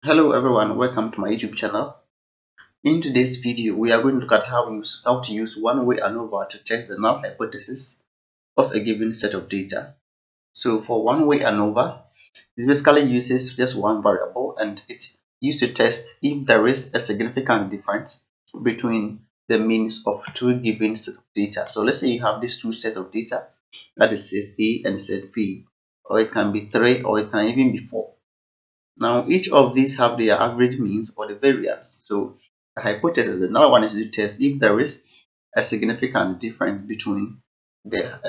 Hello everyone, welcome to my YouTube channel. In today's video, we are going to look at how to use one-way ANOVA to test the null hypothesis of a given set of data. So for one-way ANOVA, it basically uses just one variable and it's used to test if there is a significant difference between the means of two given sets of data. So let's say you have these two sets of data, that is set A and set B, or it can be 3 or it can even be 4. Now, each of these have their average means or the variance. So, the hypothesis, the null one is to test if there is a significant difference between the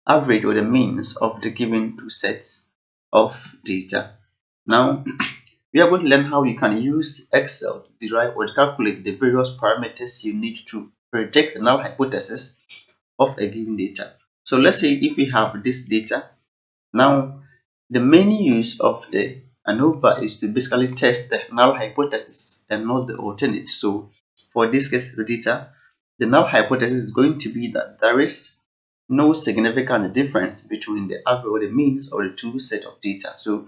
average or the means of the given two sets of data. Now, we are going to learn how you can use Excel to derive or calculate the various parameters you need to predict the null hypothesis of a given data. So, let's say if we have this data, now the main use of the ANOVA is to basically test the null hypothesis and not the alternate. So for this case data, the null hypothesis is going to be that there is no significant difference between the average or the means of the two set of data. So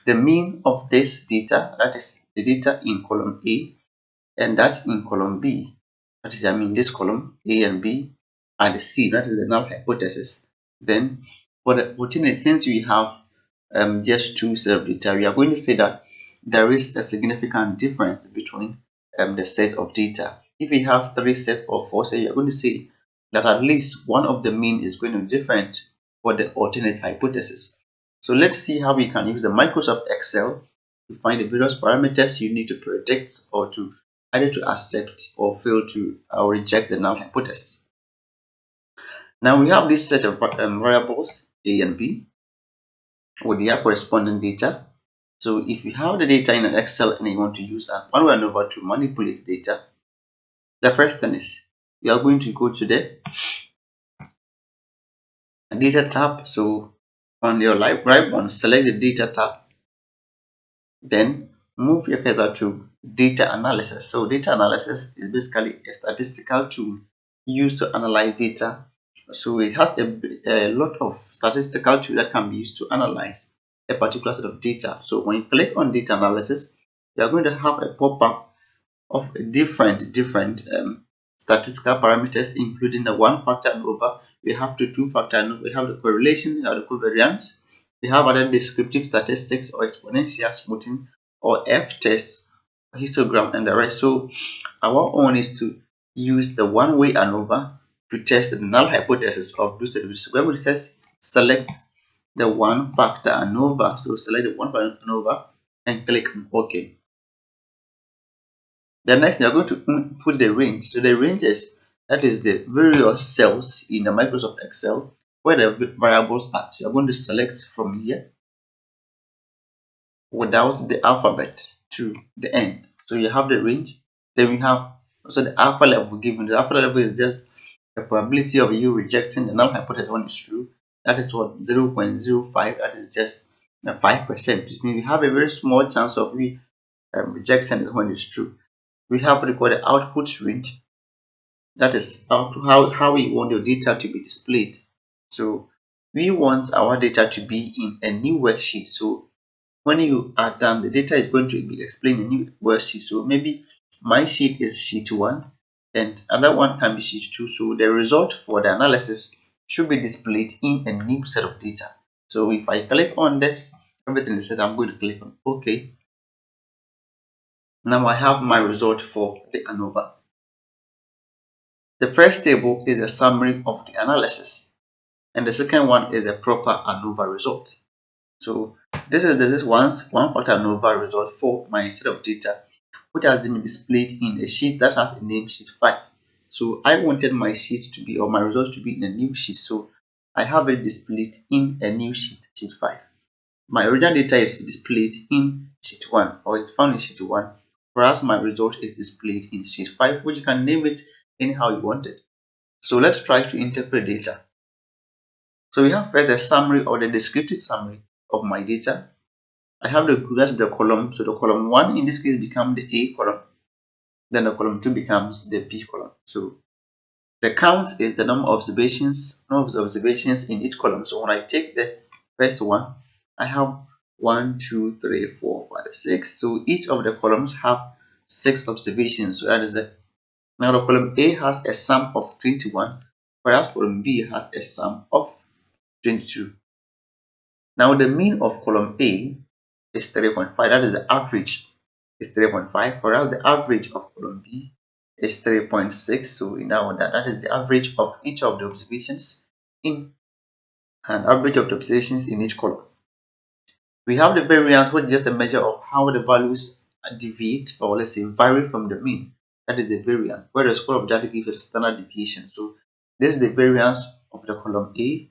the mean of this data, that is the data in column A and that in column B, that is this column A and B, and the C, that is the null hypothesis. Then for the alternate, since we have just two set of data, we are going to say that there is a significant difference between the set of data. If we have 3 sets or 4 sets, you are going to say that at least one of the mean is going to be different for the alternate hypothesis. So let's see how we can use the Microsoft Excel to find the various parameters you need to predict or to either to accept or fail to or reject the null hypothesis. Now we have this set of variables A and B with their corresponding data. So if you have the data in an Excel and you want to use one-way ANOVA to manipulate data, the first thing is you are going to go to the data tab. So on your right one, select the data tab, then move your cursor to data analysis. So data analysis is basically a statistical tool used to analyze data. So it has a lot of statistical tools that can be used to analyze a particular set of data. So when you click on data analysis, you are going to have a pop-up of different statistical parameters, including the one-factor ANOVA. We have the two-factor ANOVA. We have the correlation, we have the covariance. We have other descriptive statistics or exponential smoothing or F-test, histogram, and the rest. So our own is to use the one-way ANOVA to test the null hypothesis of those derivatives. Where it says select the one-factor ANOVA, so select the one-factor ANOVA and click on OK. The next thing, you're going to put the range. So the range is the various cells in the Microsoft Excel where the variables are. So you're going to select from here without the alphabet to the end. So you have the range. Then we have also the alpha level given. The alpha level is just the probability of you rejecting the null hypothesis when it's true. That is what 0.05. That is just 5%. Which means we have a very small chance of rejecting it when it's true. We have what we call the output range. That is how we want your data to be displayed. So we want our data to be in a new worksheet. So when you are done, the data is going to be explained in a new worksheet. So maybe my sheet is sheet 1 and another one can be sheet 2. So the result for the analysis should be displayed in a new set of data. So if I click on this, everything is set. I'm going to click on OK. Now I have my result for the ANOVA. The first table is a summary of the analysis, and the second one is a proper ANOVA result. So this is one factor ANOVA result for my set of data, which has been displayed in a sheet that has a name sheet 5. So I wanted my sheet to be, or my results to be in a new sheet, so I have it displayed in a new sheet, sheet 5. My original data is displayed in sheet 1, or it's found in sheet 1, whereas my result is displayed in sheet 5, which you can name it anyhow you want it. So let's try to interpret data. So we have first a summary or the descriptive summary of my data. I have that's the column. So the column 1 in this case becomes the A column. Then the column 2 becomes the B column. So the count is the number of observations in each column. So when I take the first one, I have 1, 2, 3, 4, 6. So each of the columns have 6 observations. So that is it. Now the column A has a sum of 21, whereas column B has a sum of 22. Now the mean of column A is 3.5. That is the average is 3.5, whereas the average of column B is 3.6. So in that one, that is the average of each of the observations in an average of the observations in each column. We have the variance, which is just a measure of how the values deviate, or let's say vary from the mean. That is the variance, where the square of that gives the standard deviation. So this is the variance of the column A,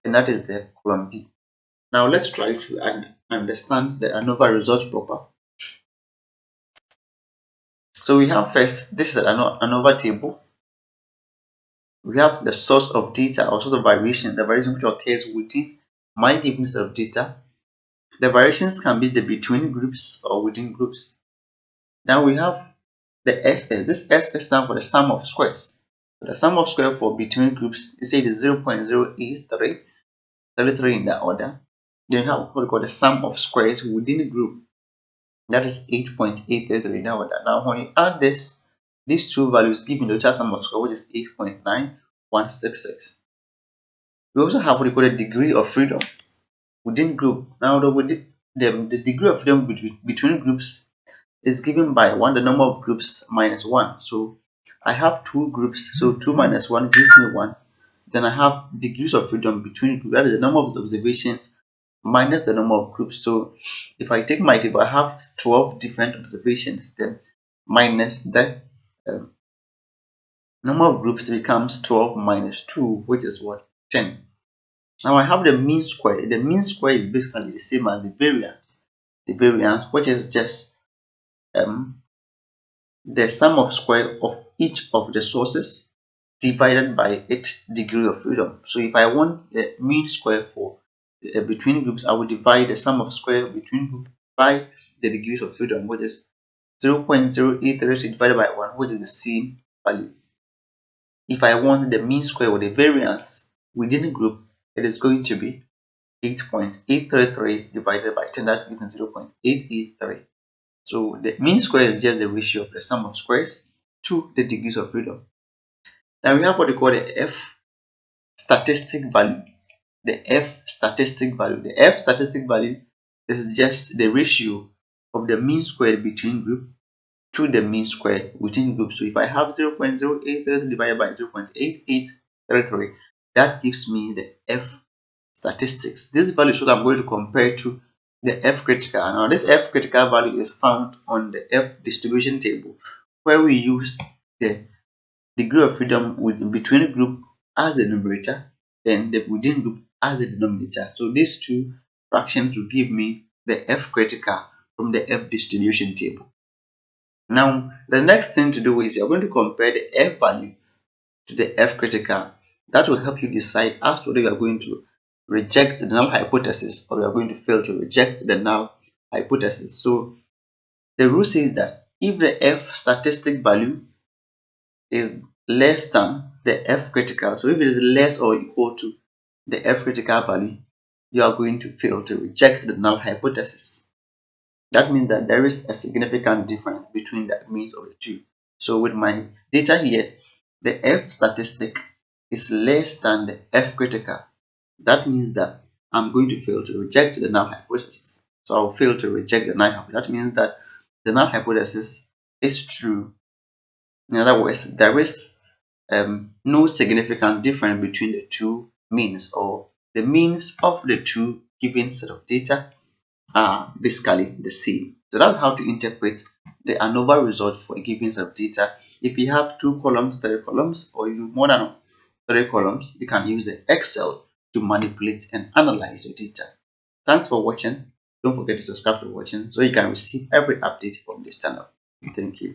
and that is the column B. Now let's try to understand the ANOVA result proper. So we have first, this is an ANOVA table. We have the source of data, also the variation which occurs within my given set of data. The variations can be between groups or within groups. Now we have the SS. This SS stands for the sum of squares. So the sum of square for between groups, you say it is 0.083 in that order. Then you have what we call the sum of squares within a group. That is 8.833 in that order. Now when you add these two values, giving the total sum of square, which is 8.9166. We also have what we call the degree of freedom within group. Now the degree of freedom between groups is given by the number of groups minus 1. So I have two groups, so 2 minus 1 gives me 1. Then I have degrees of freedom between groups, that is the number of observations minus the number of groups. So if I take my table, I have 12 different observations, then minus the number of groups becomes 12 minus 2, which is what? 10. Now I have the mean square. The mean square is basically the same as the variance. The variance, which is just the sum of square of each of the sources divided by its degree of freedom. So if I want the mean square for between groups, I will divide the sum of square between groups by the degrees of freedom, which is 0.083 divided by 1, which is the same value. If I want the mean square or the variance within a group, it is going to be 8.833 divided by 10, that gives me 0.883. So the mean square is just the ratio of the sum of squares to the degrees of freedom. Now we have what we call the F statistic value. The F statistic value. The F statistic value is just the ratio of the mean square between group to the mean square within group. So if I have 0.083 divided by 0.8833, that gives me the F statistics. This value is what I'm going to compare to the F critical. Now this F critical value is found on the F distribution table, where we use the degree of freedom between a group as the numerator, then the within group as the denominator. So these two fractions will give me the F critical from the F distribution table. Now the next thing to do is you're going to compare the F value to the F critical. That will help you decide as to whether you are going to reject the null hypothesis or you are going to fail to reject the null hypothesis. So the rule says that if the F statistic value is less than the F critical, so if it is less or equal to the F critical value, you are going to fail to reject the null hypothesis. That means that there is a significant difference between the means of the two. So with my data here, the F statistic is less than the F critical. That means that I'm going to fail to reject the null hypothesis. So I will fail to reject the null hypothesis. That means that the null hypothesis is true. In other words, there is no significant difference between the two means, or the means of the two given set of data are basically the same. So that's how to interpret the ANOVA result for a given set of data. If you have 2 columns, 3 columns, or you more than 3 columns, you can use the Excel to manipulate and analyze your data. Thanks for watching. Don't forget to subscribe to watching so you can receive every update from this channel. Thank you.